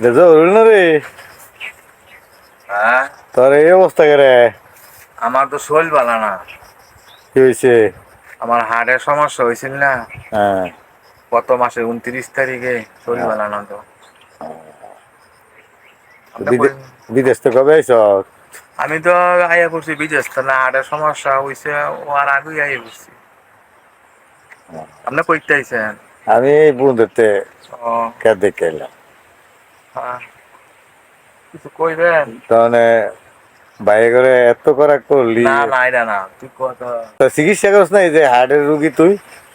এটা জরুরি না রে। হ্যাঁ, তোর এই অবস্থা করে আমার তো শরীর ভালো না। কি হয়েছে? আমার হার্টের সমস্যা হয়েছিল না হ্যাঁ। গত মাসের 29 তারিখে। শরীর হ্যাঁ। ভালো না তো। তো আপনি কই? বিদেশ তো কবে আইস? আমি তো আইয়া পড়ছি বিদেশ তো না, হার্টের সমস্যা হয়েছে ও আর আগেই আইয়া পড়ছি। আপনি কইতে আইছেন? আমি এই বন্ধুতে ও, কে দেখে এলাম। হ্যাঁ, কিছু কইবেন? তাহলে বাইরে করে এত করা করলি, না না, এটা না, তুই কথা। তো চিকিৎসা করছ না এই যে হার্টের রুগী তুই?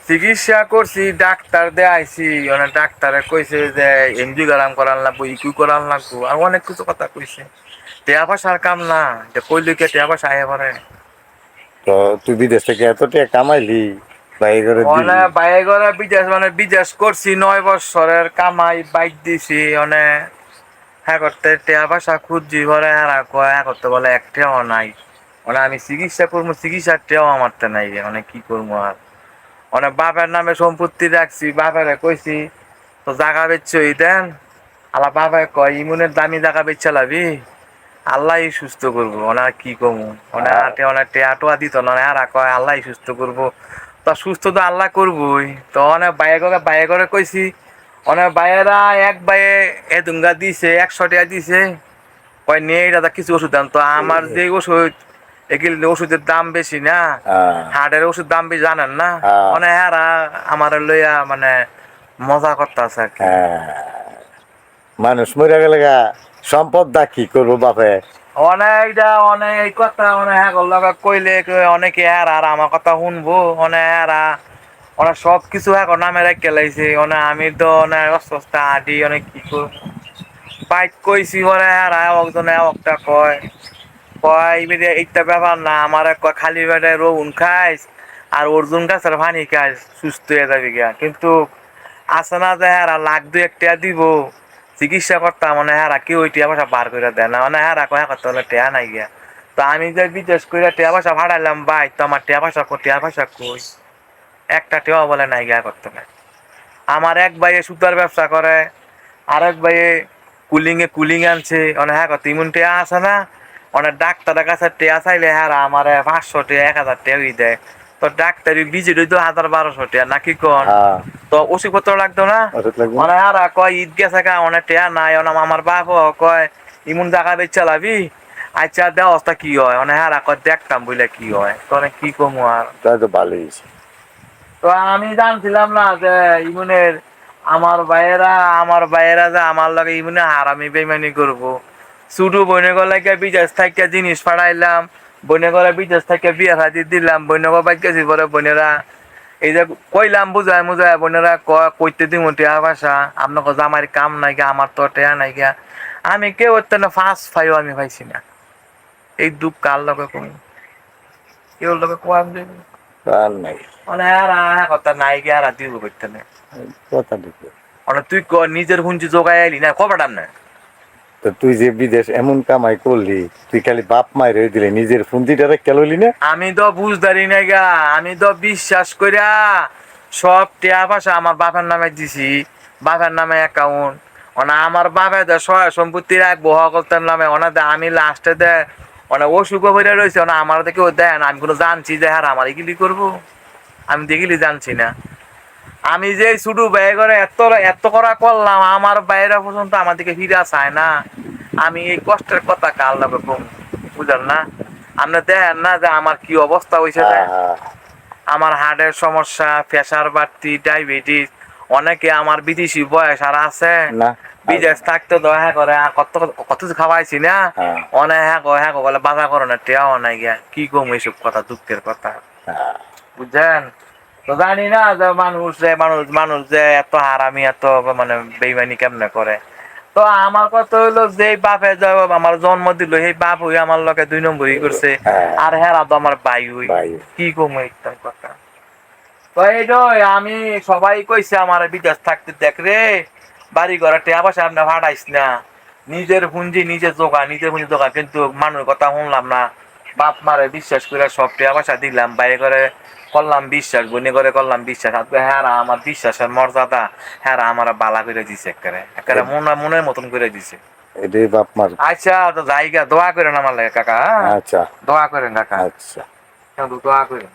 চিকিৎসা করছি, ডাক্তার দিয়ে আইছি, অনেক ডাক্তারে কইছে যে এমজি গরম করান লাগবো, ইকু করান লাগবো, আর অনেক কিছু কথা কইছে। টেয়া পয়সার কাম না, যে কইলে কে টেয়া পয়সা আয় পারে। তো তুই বিদেশ থেকে এত টাকা কামাইলি, বাইরে করে অনে দিলি। বাইরে করে বিদেশ, মানে বিদেশ করছি 9 বছরের কামাই বাইক দিছি অনে। হ্যাঁ করতে টেয়া পয়সা খুঁজছি পরে হ্যাঁ কয় হ্যাঁ করতে বলে একটাও নাই। মানে আমি চিকিৎসা করবো, চিকিৎসার টেও আমার তে নাই, মানে কি করবো আর। অনেক বাপের নামে সম্পত্তি রাখছি, বাপেরে কইছি তো জাগা বেচছই দেন। আল্লাহ বাবা কয় ইমুনের দামি জাগা বেচা লাবি, আল্লাহ সুস্থ করবো, ওনার কি কমু। অনেক টেয়াটোয়া দিত না, আর কয় আল্লাহ সুস্থ করবো। তা সুস্থ তো আল্লাহ করবোই। তো অনেক বাইরে করে কইছি, অনেক বাইরেরা এক বাইয়ে এ দুঙ্গা দিছে 100 টাকা দিছে, কয় নিয়ে দাদা কিছু ওষুধ দেন। তো আমার যে ওষুধ, এগুলি ওষুধের দাম বেশি না, হার্টের ওষুধ দাম বেশি জানেন না। মানে হ্যাঁ আমার লইয়া মানে মজা করতেছে আর কি। মানুষ মরে গেলে গা সম্পদ দা কি করবো বাপে? অনেকটা অনেক এই কথা অনেক হ্যাঁ লগা কইলে অনেকে হ্যাঁ আর আমার কথা শুনবো। অনেক হ্যাঁ অনেক সব কিছু হ্যাঁ নামে রেখে লাইছে। অনেক আমি তো অনেক অসুস্থ আডি অনেক কি করবো বাইক কইছি পরে হ্যাঁ একজনে একটা কয় কয় এইটা ব্যাপার না, আমার কয় খালি পেটে রোগুন খাইস আর অর্জুন গাছের পানি খাইস সুস্থ হয়ে যাবি গিয়া। কিন্তু আছে না যে হ্যাঁ লাখ 2-1 টাকা দিব চিকিৎসা করতাম, মানে হ্যাঁ কেউ ওই টিয়া পয়সা বার করে দেয় না, মানে হ্যাঁ কয় করতে হলে টেয়া নাই গিয়া। তো আমি যে বিদেশ করে টিয়া পয়সা ভাড়াইলাম ভাই, তো আমার টিয়া পয়সা কই একটা টেয়া বলে নাই গিয়া করতে না। আমার এক ভাইয়ে সুতার ব্যবসা করে, আরেক ভাইয়ে কুলিং আনছে, অনেক হ্যাঁ কত ইমন টেয়া আছে না। অনেক ডাক্তারের কাছে টেয়া চাইলে হ্যাঁ আমার 500 টাকা 1000 টাকা দেয়। তো ডাক্তারি ভিজিট হইতো 1000-1200 টাকা নাকি কন। তো ওষুধপত্র লাগতো না। ওষুধ লাগবে। মানে আর কয় ঈদ গেছে গা অনেক টেয়া নাই, আমার বাপ কয় ইমন জায়গা বেচ চালাবি, আচ্ছা দেওয়া অবস্থা কি হয়, মানে হ্যাঁ কয় দেখতাম বুঝলে কি হয়, তো কি কমু আর। তাই তো ভালোই হয়েছে। তো আমি জানছিলাম না যে ইমুনের আমার ভাইয়েরা যে আমার লগে ইমুনে হারামি বেইমানি করবো। ছুটু বইনে গলে বিদেশ থেকে জিনিস পাঠাইলাম, বইনে গলে বিদেশ থেকে বিয়ে হাতি দিলাম, বইনে বাইক গেছি পরে বোনেরা এই যে কইলাম বুঝায় মুজায় বোনেরা কইতে দিমু টেয়া ভাষা আপনাকে জামাই কাম নাই গা, আমার তো টেয়া নাই গা। আমি কেউ না ফার্স্ট ফাইও আমি পাইছি না। এই দুঃখ কার লগে কই, কেউ লগে কোয়াম যাবে আর নাই মানে আর কথা নাই গিয়া আর দিব করতে না। কথা দিতে। মানে তুই নিজের হুঞ্জি জোগাই আইলি না কবাটাম না। তো তুই যে বিদেশ এমন কামাই করলি, তুই খালি বাপ মায়ের হয়ে দিলে, নিজের ফুন্দিটা রেখে লইলি না? আমি তো বুঝদারি নাই গা, আমি তো বিশ্বাস করিয়া সব টেয়া পয়সা আমার বাপের নামে দিছি, বাপের নামে অ্যাকাউন্ট। মানে আমার বাপে দে সহায় সম্পত্তি রাখবো হকলতার নামে, ওনা দে আমি লাস্টে দে মানে অসুখ হয়ে রয়েছে, ওনা আমার দেখে ও দেন আমি কোনো জানছি যে হ্যাঁ আমার এগুলি করবো, আমি দেখিলি জানছি না। আমি যে শুধু ব্যয় করে এত এত করা করলাম, আমার বাইরে পর্যন্ত আমার দিকে ফিরা চায় না। আমি এই কষ্টের কথা কার লাগে কম, বুঝলেন না? আপনি দেখেন না যে আমার কি অবস্থা হয়েছে। আমার হার্টের সমস্যা, প্রেসার বাড়তি, ডায়াবেটিস, অনেকে আমার বিদেশি বয়স আর আছে না। বিদেশ থাকতে তো হ্যাঁ করে কত কত খাওয়াইছি না। অনেক হ্যাঁ বলে বাধা করো না টেয়াও নাই গিয়া, কি কম এইসব কথা, দুঃখের কথা, বুঝছেন? তো জানি না যে মানুষ যে এত হারামি, এত মানে বেইমানি কেমনে করে। তো আমার কথা হইলো যে বাপে আমার জন্ম দিল সেই বাপ হই আমার লগে 2 নম্বরই করছে, আর হ্যাঁ তো আমার ভাই হই, কি কমু একদম কথা। তো এইটাই আমি সবাই কইছে আমার বিদেশ থাকতে দেখ রে বাড়ি ঘরে টেয়া পয়সা আপনি ভাড়াইস না, নিজের পুঁজি নিজের পুঁজি জোগা, কিন্তু মানুষের কথা শুনলাম না। বাপ মারে বিশ্বাস করে সব টেয়া পয়সা দিলাম, বাইরে করে করলাম বিশ্বাস, বনি করে করলাম বিশ্বাস, আর হ্যাঁ আমার বিশ্বাসের মর্যাদা হ্যাঁ আমার বালা করে দিছে, একেবারে একেবারে মনের মতন করে দিছে। এটাই বাপ মার। আচ্ছা তো জায়গা দোয়া করেন আমার লাগে কাকা, হ্যাঁ? আচ্ছা দোয়া করেন কাকা, আচ্ছা। কিন্তু দোয়া করেন।